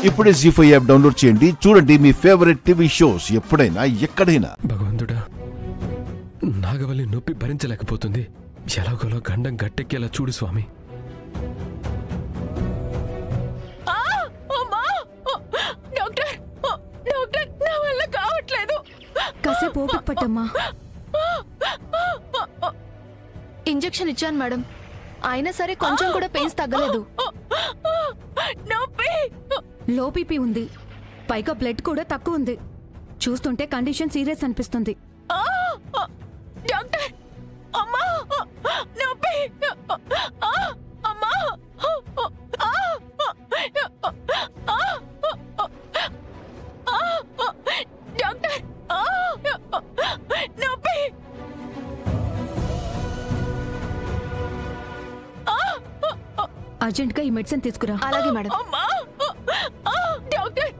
ఇప్పుడే జీ5 app download చేయండి. చూడండి మీ ఫేవరెట్ టీవీ షోస్ ఎప్పుడైనా ఎక్కడైనా. భగవంతుడా, నాగవల్లి నొప్పి భరించలేకపోతుంది. ఎలాగోలో గండం గట్టెక్కేలా చూడు స్వామి. కాసేపు ఓపిక పట్టమ్మా. ఇంజెక్షన్ ఇచ్చాను మేడం, అయినా సరే కొంచెం కూడా పెయిన్స్ తగ్గలేదు. లో బీపీ ఉంది, పైగా బ్లడ్ కూడా తక్కువ ఉంది. చూస్తుంటే కండిషన్ సీరియస్ అనిపిస్తుంది. డాక్టర్, అమ్మా నొప్పి, అమ్మా డాక్టర్, నొప్పి. అర్జెంట్ గా ఈ మెడిసిన్ తీసుకురా. అలాగే మేడం. డాక్టర్,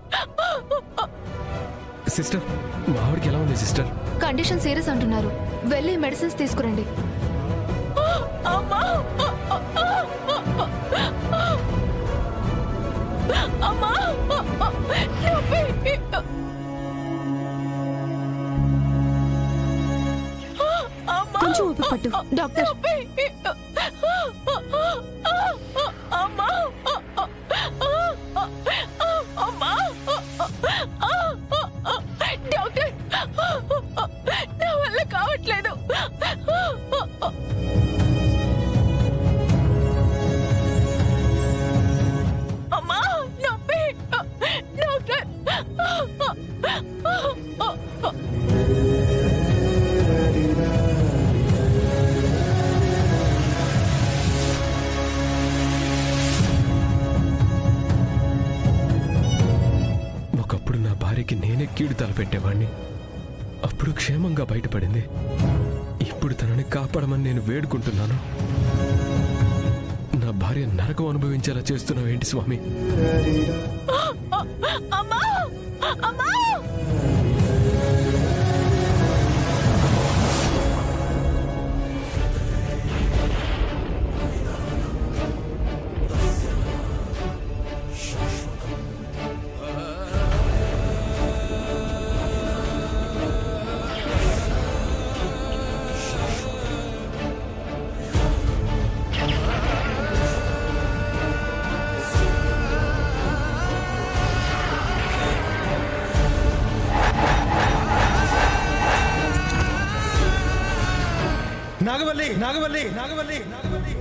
సిస్టర్, మావిడికి ఎలా ఉంది సిస్టర్? కండిషన్ సీరియస్ అంటున్నారు, వెళ్ళి మెడిసిన్స్ తీసుకురండి. కొంచెం ఓపిక పట్టు. డాక్టర్, డాక్టర్, నా వల్ల కావట్లేదు. అమ్మా నొప్పి, డాక్టర్. ఒకప్పుడు నా భార్యకి నేనే కీడు తలపెట్టేవాణ్ణి. అప్పుడు క్షేమంగా బయటపడింది. ఇప్పుడు తనని కాపాడమని నేను వేడుకుంటున్నాను. నా భార్య నరకం అనుభవించేలా చేస్తున్నావేంటి స్వామి? అమ్మా, అమ్మా. నాగవల్లి, నాగవల్లి, నాగవల్లి, నాగవల్లి,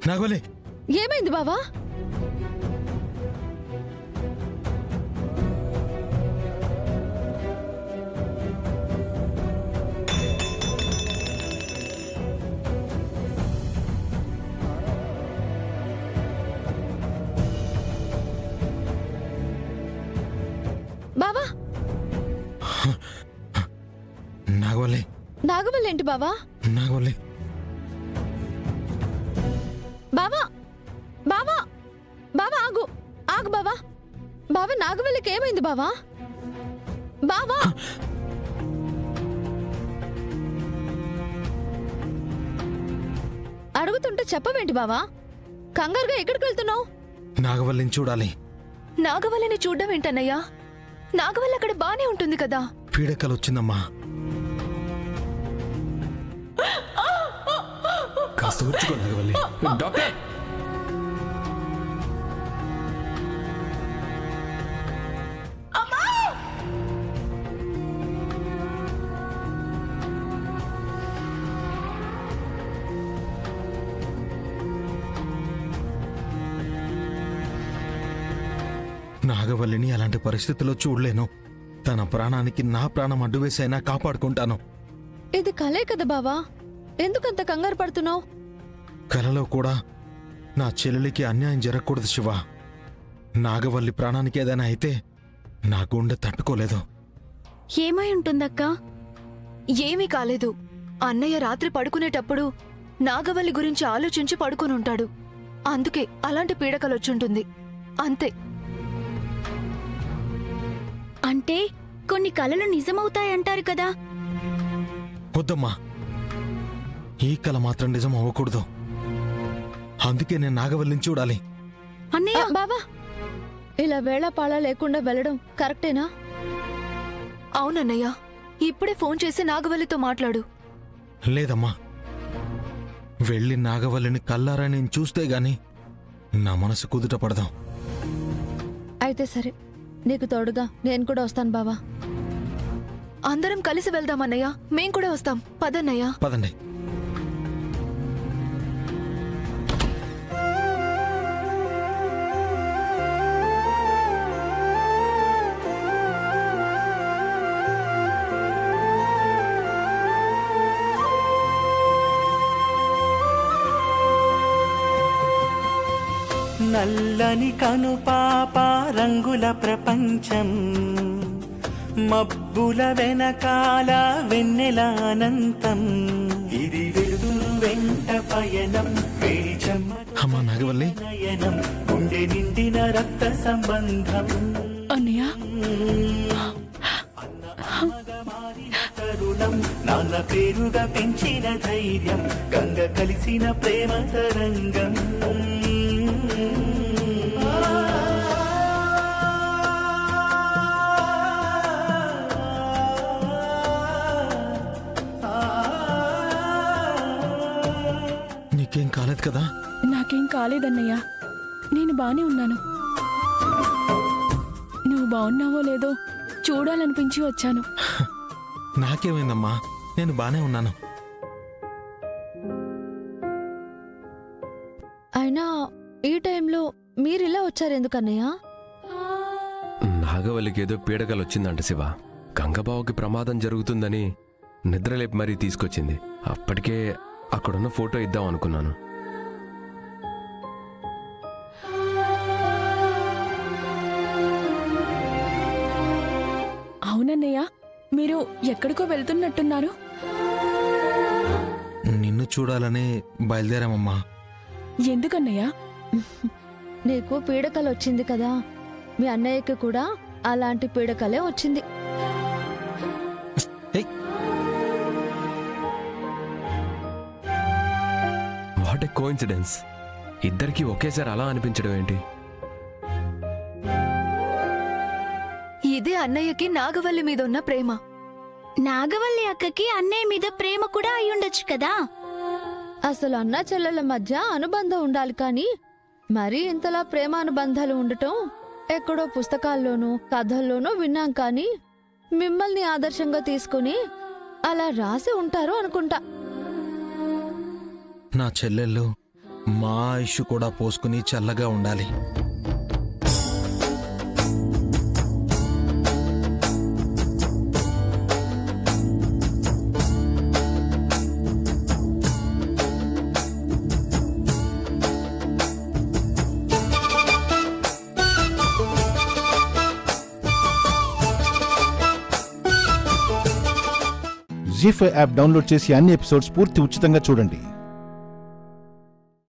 నాగవల్లి. ఏమైంది బావా? బావా, నాగవల్లి, నాగవల్లి ఏంటి బావా? నాగవల్లి. బావా, బావా, బావా ఆగు, ఆగు బావా. బావా, నాగవల్లికి ఏమైంది బావా? బావా, అడుగుతుంటే చెప్పవేంటి బావా? కంగారుగా ఎక్కడికి వెళ్తున్నావు? నాగవల్లిని చూడాలి. నాగవల్లిని చూడడం ఏంటన్నయ్యా? నాగవల్లి అక్కడ బానే ఉంటుంది కదా. పీడకలు వచ్చిందమ్మా. కాస్త ఊర్చుకో నాగవల్లి. డాక్టర్, నాగవల్లిని అలాంటి పరిస్థితుల్లో చూడలేను. తన ప్రాణానికి నా ప్రాణం అడ్డు వేసైనా కాపాడుకుంటాను. ఇది కలే కదా బావా, ఎందుకంత కంగారు పడుతున్నావు? కలలో కూడా నా చెల్లెలికి అన్యాయం జరగకూడదు శివ. నాగవల్లి ప్రాణానికి ఏదైనా అయితే నా గుండె తట్టుకోలేదు. ఏమై ఉంటుందక్కా? ఏమీ కాలేదు. అన్నయ్య రాత్రి పడుకునేటప్పుడు నాగవల్లి గురించి ఆలోచించి పడుకునుంటాడు. అందుకే అలాంటి పీడకలొచ్చుంటుంది, అంతే. అంటే కొన్ని కలలు నిజమవుతాయంటారు కదా? వద్దమ్మా, ఈ కల మాత్రం నిజం అవ్వకూడదు. అందుకే నేను నాగవల్లిని చూడాలి. అన్నయ్య బావా ఇలా వేళాపాళ లేకుండా వెళ్ళడం కరెక్టేనా? అవునన్నయ్య, ఇప్పుడే ఫోన్ చేసి నాగవల్లితో మాట్లాడు. లేదమ్మా, వెళ్ళి నాగవల్లిని కల్లారా నేను చూస్తే గాని నా మనసు కుదుట పడదాం. అయితే సరే, నీకు తోడుగా నేను కూడా వస్తాను బావా. అందరం కలిసి వెళ్దామన్నయ్య. మేం కూడా వస్తాం. పదన్నయ్య. పదండి. నల్లని కనుపాప రంగుల ప్రపంచం, మబ్బుల వెనకాల వెన్నెల అనంతం, ఇది వెలుగురు వెంట పయనం, వేడి అమ్మా నాగవల్లి, నయనం, గుండె నిండిన రక్త సంబంధం. అన్నయ్య తరుణం, నాన్న పేరుగా పెంచిన ధైర్యం, గంగ కలిసిన ప్రేమ తరంగం. నీకేం కాలేదు కదా? నాకేం కాలేదన్నయ్య, నేను బానే ఉన్నాను. నువ్వు బాగున్నావో లేదో చూడాలనిపించి వచ్చాను. నాకేమైందమ్మా, నేను బానే ఉన్నాను. అయినా ఈ టైంలో మీరిలా వచ్చారెందుకన్నయ్య? నాగవల్లికి ఏదో పీడకలు వచ్చిందంట శివ. గంగబావుకి ప్రమాదం జరుగుతుందని నిద్రలేపి మరీ తీసుకొచ్చింది. అప్పటికే అక్కడున్న ఫోటో ఇద్దాం అనుకున్నాను. అవునన్నయ్య, మీరు ఎక్కడికో వెళ్తున్నట్టున్నారు. నిన్ను చూడాలనే బయలుదేరామమ్మా. ఎందుకన్నయ్య? నీకు పీడకలు వచ్చింది కదా, మీ అన్నయ్యకి కూడా అలాంటి పీడకలే వచ్చింది. What a coincidence. ఇద్దరికి ఒకేసారి అలా అనిపించడం ఏంటి? ఇదే అన్నయ్యకి నాగవల్లి మీద ఉన్న ప్రేమ. నాగవల్లి అక్కకి అన్నయ్య మీద ప్రేమ కూడా అయ్యుండొచ్చు కదా. అసలు అన్నా చెల్లెల మధ్య అనుబంధం ఉండాలి కానీ మరీ ఇంతలా ప్రేమ అనుబంధాలు ఉండటం ఎక్కడో పుస్తకాల్లోనూ కథల్లోనూ విన్నాం. కానీ మిమ్మల్ని ఆదర్శంగా తీసుకుని అలా రాసి ఉంటారు అనుకుంటా. నా చెల్లెళ్ళు మా ఆయుష్ కూడా పోసుకుని చల్లగా ఉండాలి. జీ5 యాప్ డౌన్లోడ్ చేసి అన్ని ఎపిసోడ్స్ పూర్తి ఉచితంగా చూడండి.